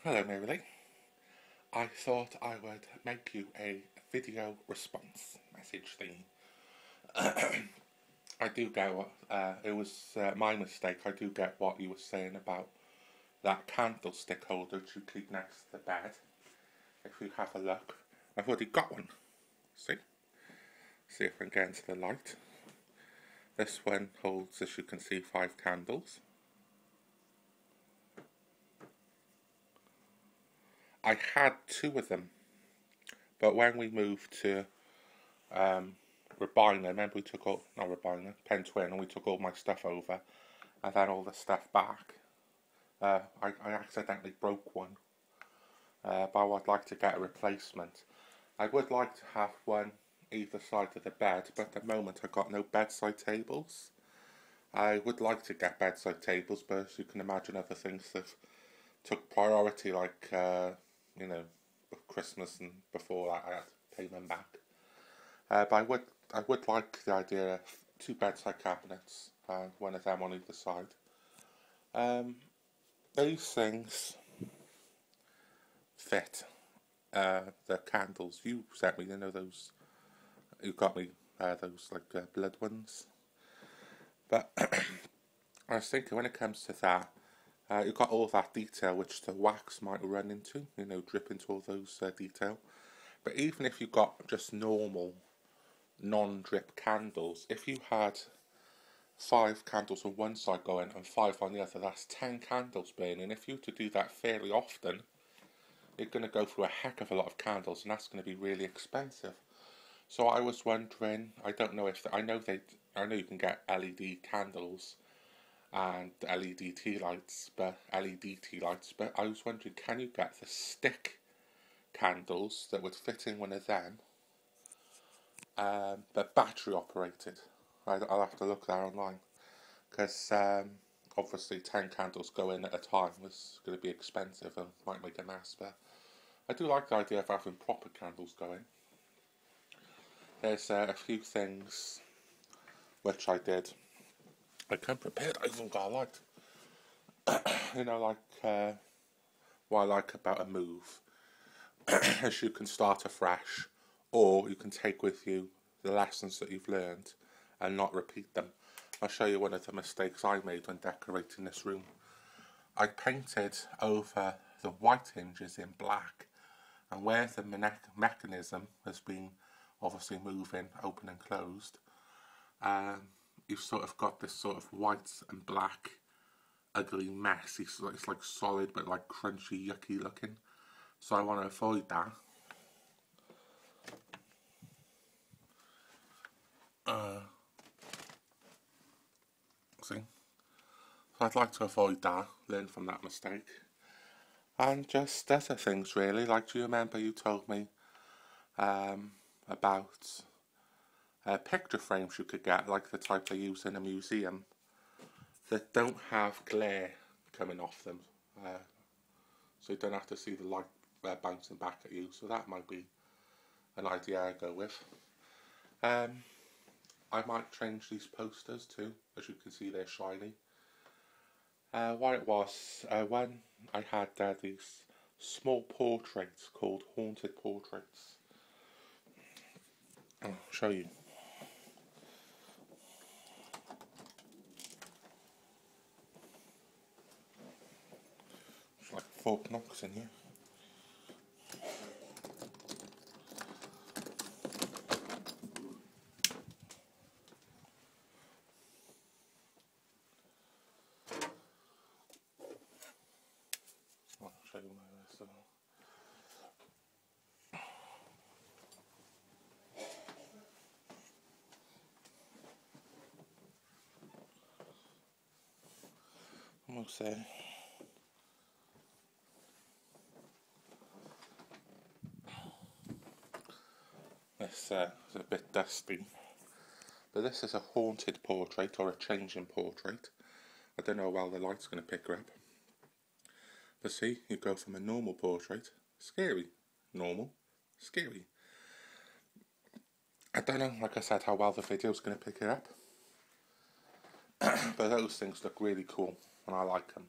Hello Mary. I thought I would make you a video response message thing. I do get what, it was my mistake. I do get what you were saying about that candlestick holder to keep next to the bed. If you have a look, I've already got one. See? See if I can get into the light. This one holds, as you can see, 5 candles. I had 2 of them, but when we moved to Robina, remember we took all, not Robina, Pentwyn, and we took all my stuff over, and then all the stuff back. I accidentally broke one, but I would like to get a replacement. I would like to have one either side of the bed, but at the moment I've got no bedside tables. I would like to get bedside tables, but as you can imagine, other things that took priority, like Christmas and before that I had to pay them back. But I would like the idea of 2 bedside cabinets and one of them on either side. These things fit. The candles you sent me, those you got me, those like blood ones. But I was thinking when it comes to that, you've got all that detail which the wax might run into, drip into all those detail. But even if you got just normal, non-drip candles, if you had 5 candles on one side going and 5 on the other, that's 10 candles burning. If you were to do that fairly often, you're going to go through a heck of a lot of candles, and that's going to be really expensive. So I was wondering, I don't know if I know you can get LED candles and LED tea lights, but I was wondering, can you get the stick candles that would fit in one of them, but battery operated? I'll have to look there online, because obviously 10 candles going at a time is going to be expensive and might make a mess, but I do like the idea of having proper candles going. There's a few things which I did. I came prepared. I even got a light. What I like about a move is you can start afresh, or you can take with you the lessons that you've learned and not repeat them. I'll show you one of the mistakes I made when decorating this room. I painted over the white hinges in black, and where the mechanism has been obviously moving, open and closed, you've sort of got this sort of white and black ugly mess. It's like solid but like crunchy, yucky looking. So I want to avoid that. See? So I'd like to avoid that, learn from that mistake. And just other things really, like do you remember you told me about picture frames you could get, like the type they use in a museum, that don't have glare coming off them, so you don't have to see the light bouncing back at you. So that might be an idea I go with. I might change these posters too. As you can see, they're shiny. What it was, when I had these small portraits called haunted portraits. I'll show you. It's like Fort Knox in here. I'll show you my rest of them. Almost there. This is a bit dusty, but this is a haunted portrait or a changing portrait. I don't know how well the light's going to pick her up. But see, you go from a normal portrait, scary, normal, scary. I don't know, like I said, how well the video's going to pick it up. But those things look really cool, and I like them.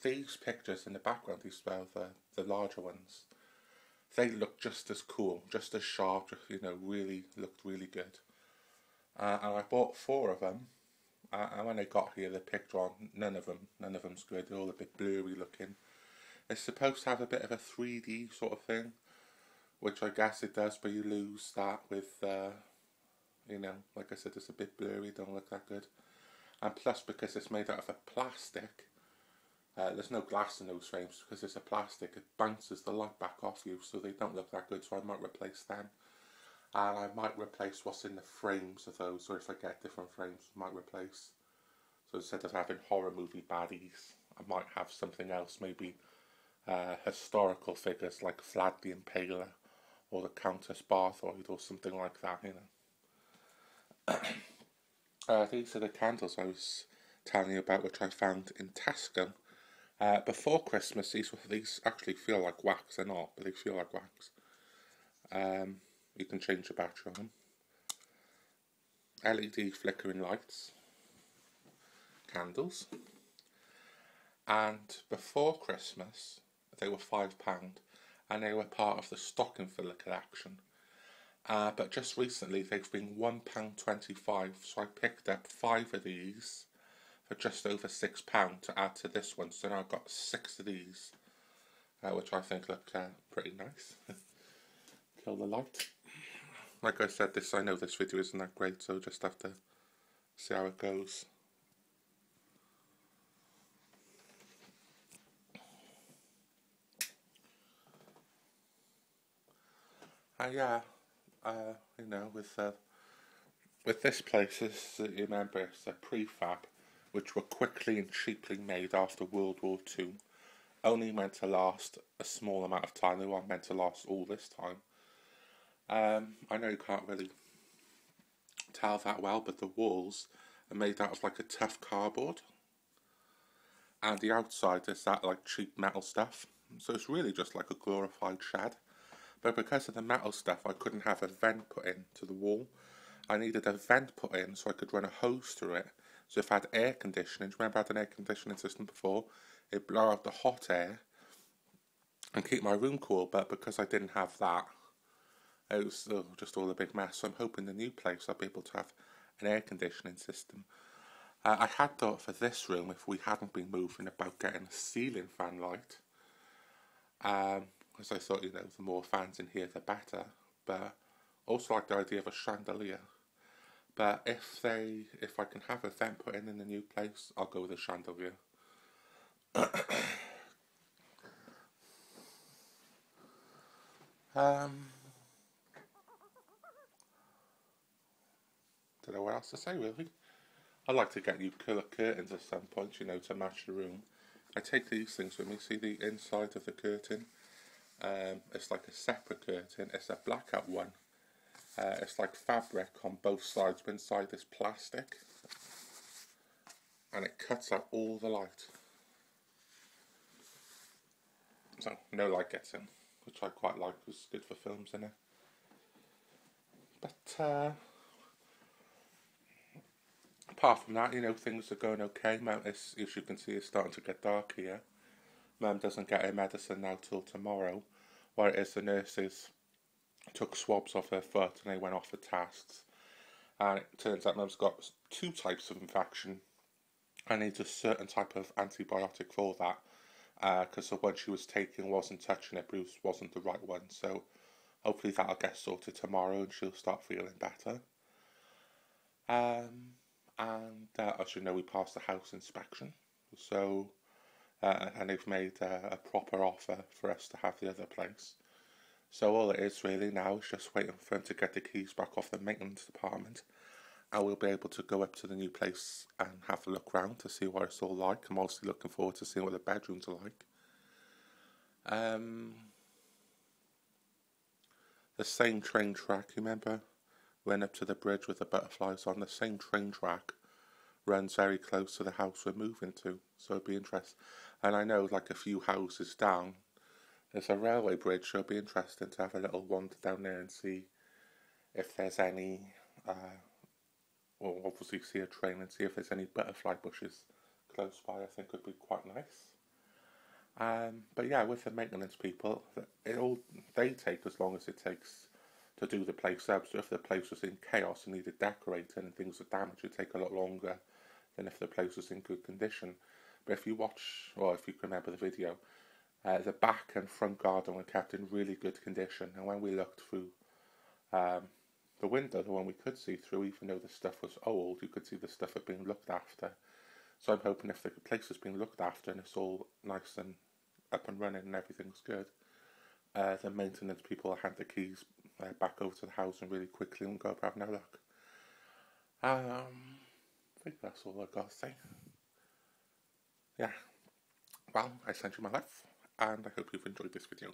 these pictures in the background, these the larger ones, they look just as cool, just as sharp, just, you know, really looked really good. And I bought 4 of them. And when I got here, the picture on none of them's good. They're all a bit blurry looking. It's supposed to have a bit of a 3D sort of thing, which I guess it does, but you lose that with, you know, like I said, it's a bit blurry, don't look that good. And plus, because it's made out of a plastic, there's no glass in those frames because it's a plastic. It bounces the light back off you, so they don't look that good. So I might replace them, and I might replace what's in the frames of those. Or if I get different frames, I might replace. So instead of having horror movie baddies, I might have something else. Maybe historical figures like Vlad the Impaler or the Countess Barthold or something like that. You know. These are the candles I was telling you about, which I found in Tesco. Before Christmas, these actually feel like wax. They're not, but they feel like wax. You can change the battery on them. LED flickering lights, candles, and before Christmas they were £5, and they were part of the stocking filler collection. But just recently they've been £1.25, so I picked up 5 of these for just over £6 to add to this one. So now I've got 6 of these, which I think look pretty nice. Kill the light. Like I said, I know this video isn't that great, so just have to see how it goes. Yeah, you know, with this place, you remember, it's a prefab, which were quickly and cheaply made after World War II. Only meant to last a small amount of time. They weren't meant to last all this time. I know you can't really tell that well, but the walls are made out of like a tough cardboard, and the outside is that like cheap metal stuff. So it's really just like a glorified shed. But because of the metal stuff, I couldn't have a vent put in to the wall. I needed a vent put in so I could run a hose through it. So if I had air conditioning, do you remember I had an air conditioning system before? It'd blow out the hot air and keep my room cool, but because I didn't have that, it was just all a big mess. So I'm hoping the new place I'll be able to have an air conditioning system. I had thought for this room, if we hadn't been moving, about getting a ceiling fan light. Because I thought, you know, the more fans in here, the better. But also like the idea of a chandelier. But if I can have a vent put in the new place, I'll go with a chandelier. Don't know what else to say, really. I'd like to get new colour curtains at some point, you know, to match the room. I take these things with me. See the inside of the curtain? It's like a separate curtain. It's a blackout one. It's like fabric on both sides, but inside this plastic, and it cuts out all the light, so no light gets in, which I quite like. It's good for films, isn't it? But apart from that, you know, things are going okay. Mum, as you can see, it's starting to get dark here. Mum doesn't get her medicine now till tomorrow. What it is, the nurses took swabs off her foot and they went off for tests. And it turns out Mum's got 2 types of infection and needs a certain type of antibiotic for that. Because the one she was taking wasn't touching it, Bruce wasn't the right one. So hopefully that'll get sorted tomorrow and she'll start feeling better. And as you know, we passed the house inspection. So, and they've made a proper offer for us to have the other place. So all it is really now is just waiting for them to get the keys back off the maintenance department, and we'll be able to go up to the new place and have a look round to see what it's all like. I'm also looking forward to seeing what the bedrooms are like. The same train track, you remember? Went up to the bridge with the butterflies on. The same train track runs very close to the house we're moving to, so it'll be interesting. And I know, like a few houses down, there's a railway bridge, so it'll be interesting to have a little wander down there and see if there's any, well, obviously see a train and see if there's any butterfly bushes close by. I think would be quite nice. But yeah, with the maintenance people, they take as long as it takes to do the place up. So if the place was in chaos and needed decorating and things were damaged, it'd take a lot longer than if the place was in good condition. But if you watch, or if you can remember the video, the back and front garden were kept in really good condition. And when we looked through um, the window, the one we could see through, even though the stuff was old, you could see the stuff had been looked after. So I'm hoping if the place has been looked after and it's all nice and up and running and everything's good, the maintenance people will hand the keys back over to the house and really quickly and go have no look. I think that's all I've got to say. Yeah, well, I sent you my love, and I hope you've enjoyed this video.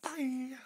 Bye!